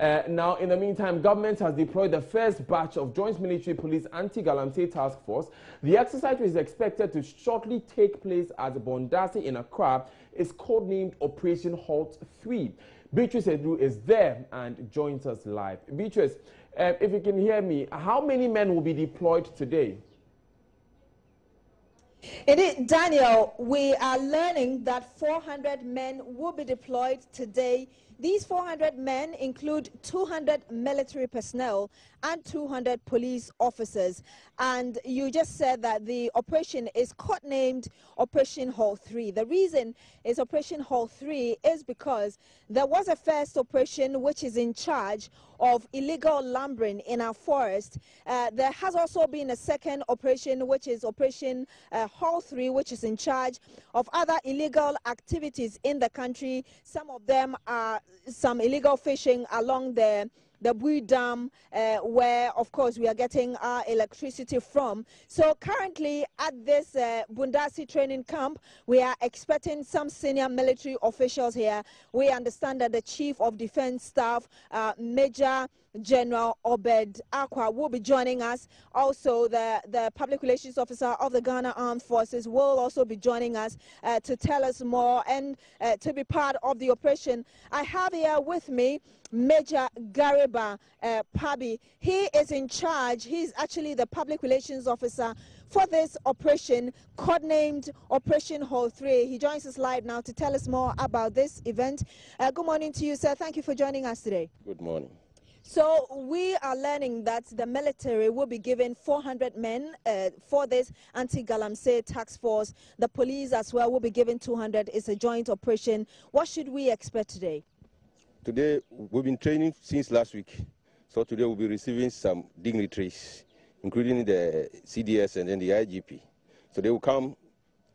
Now, in the meantime, government has deployed the first batch of Joint Military Police Anti-Galamsey Task Force. The exercise, which is expected to shortly take place at Bondasi in Accra, is codenamed Operation Halt 3. Beatrice Edru is there and joins us live. Beatrice, if you can hear me, how many men will be deployed today? Daniel, we are learning that 400 men will be deployed today. These 400 men include 200 military personnel and 200 police officers. And you just said that the operation is codenamed Operation Halt 3. The reason is Operation Halt 3 is because there was a first operation which is in charge of illegal lumbering in our forest. There has also been a second operation, which is Operation Halt 3, which is in charge of other illegal activities in the country. Some of them are some illegal fishing along the Bui Dam, where, of course, we are getting our electricity from. So currently at this Bundasi training camp, we are expecting some senior military officials here. We understand that the Chief of Defense Staff, Major General Obed Aqua, will be joining us. Also, the Public Relations Officer of the Ghana Armed Forces will also be joining us to tell us more and to be part of the operation. I have here with me Major Gariba Pabi. He is in charge. He's actually the Public Relations Officer for this operation, codenamed Operation Halt 3. He joins us live now to tell us more about this event. Good morning to you, sir. Thank you for joining us today. Good morning. So we are learning that the military will be given 400 men for this anti-galamsey task force. The police as well will be given 200. It's a joint operation. What should we expect today? Today, we've been training since last week. So today we'll be receiving some dignitaries, including the CDS and then the IGP. So they will come,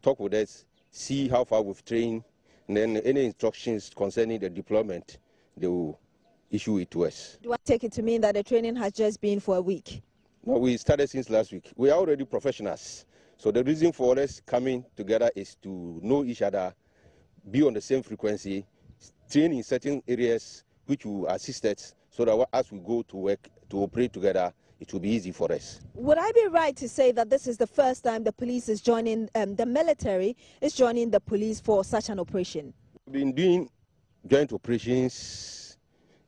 talk with us, see how far we've trained, and then any instructions concerning the deployment, they will issue it to us. Do I take it to mean that the training has just been for a week? No, we started since last week. We are already professionals. So the reason for us coming together is to know each other, be on the same frequency, train in certain areas which will assist us, so that as we go to work, to operate together, it will be easy for us. Would I be right to say that this is the first time the police is joining, the military is joining the police for such an operation? We've been doing joint operations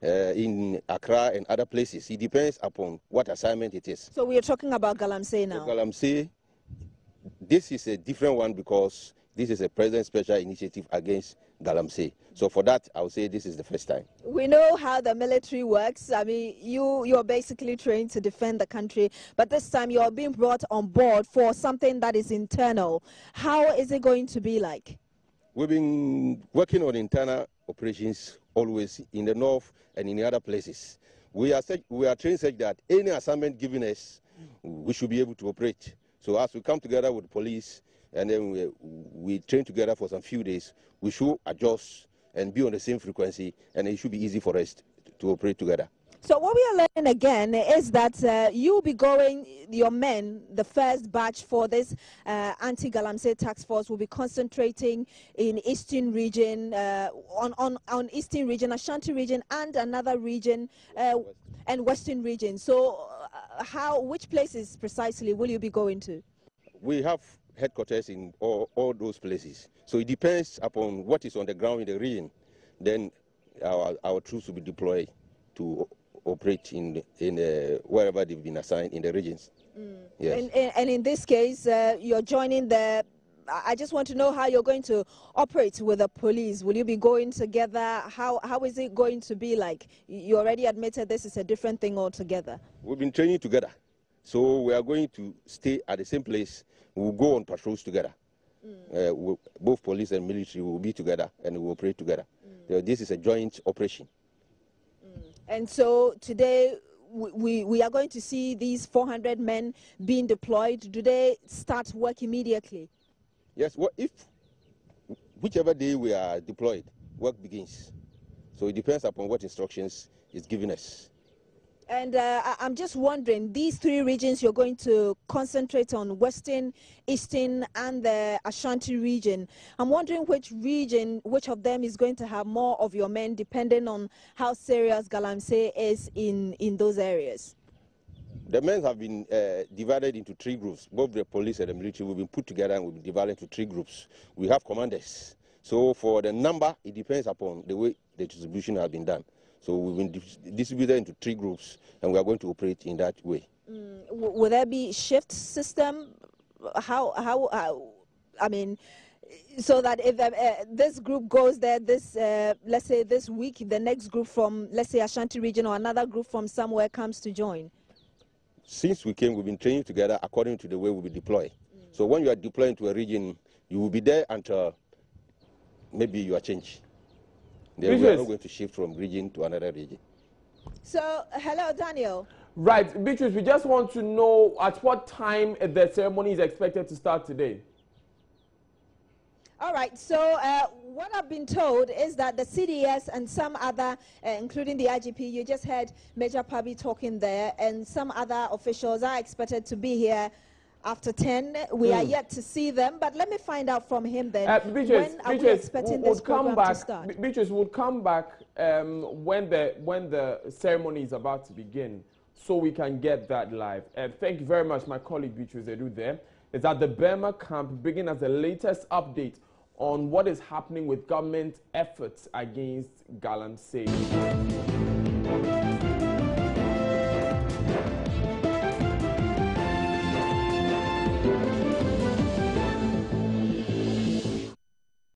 in Accra and other places. It depends upon what assignment it is. So we are talking about Galamsey now. Galamsey, this is a different one because this is a President's special initiative against Galamsey. So for that, I would say this is the first time. We know how the military works. I mean, you're basically trained to defend the country, but this time you're being brought on board for something that is internal. How is it going to be like? We've been working on internal operations always in the north and in the other places. We are trained such that any assignment given us, we should be able to operate. So as we come together with the police, and then we train together for some few days, we should adjust and be on the same frequency, and it should be easy for us to operate together. So what we are learning again is that you'll be going, your men, the first batch for this anti-galamsey task force will be concentrating in Eastern region, on Eastern region, Ashanti region, and another region, and Western region. So which places precisely will you be going to? We have headquarters in all those places. So it depends upon what is on the ground in the region. Then our troops will be deployed to operate in wherever they've been assigned in the regions. Yes. And in this case, you're joining the... I just want to know how you're going to operate with the police. Will you be going together? How is it going to be like? You already admitted this is a different thing altogether. We've been training together. So we are going to stay at the same place. We'll go on patrols together. Both police and military will be together and we'll operate together. This is a joint operation. And so today we are going to see these 400 men being deployed. Do they start work immediately? Yes, whichever day we are deployed, work begins. So it depends upon what instructions is given us. And I'm just wondering, these three regions you're going to concentrate on, Western, Eastern, and the Ashanti region. I'm wondering which of them is going to have more of your men, depending on how serious galamsey is in those areas. The men have been divided into three groups. Both the police and the military will be put together and will be divided into three groups. We have commanders. So for the number, it depends upon the way the distribution has been done. So we've been distributed into three groups, and we are going to operate in that way. Will there be shift system? I mean, so that if this group goes there, let's say this week, the next group from, let's say, Ashanti region or another group from somewhere comes to join? Since we came, we've been training together according to the way we deploy. So when you are deploying to a region, you will be there until maybe you are changed. Then we are not going to shift from region to another region. So, hello, Daniel. Right, Beatrice, we just want to know at what time the ceremony is expected to start today. All right, so what I've been told is that the CDS and some other, including the IGP, you just heard Major Pabi talking there, and some other officials are expected to be here after 10. We are yet to see them, but let me find out from him then. When are we expecting this program to start? Beatrice will come back when the ceremony is about to begin, so we can get that live. Thank you very much, my colleague Beatrice Edu there. Is at the Burma camp, bringing us the latest update on what is happening with government efforts against galamsey.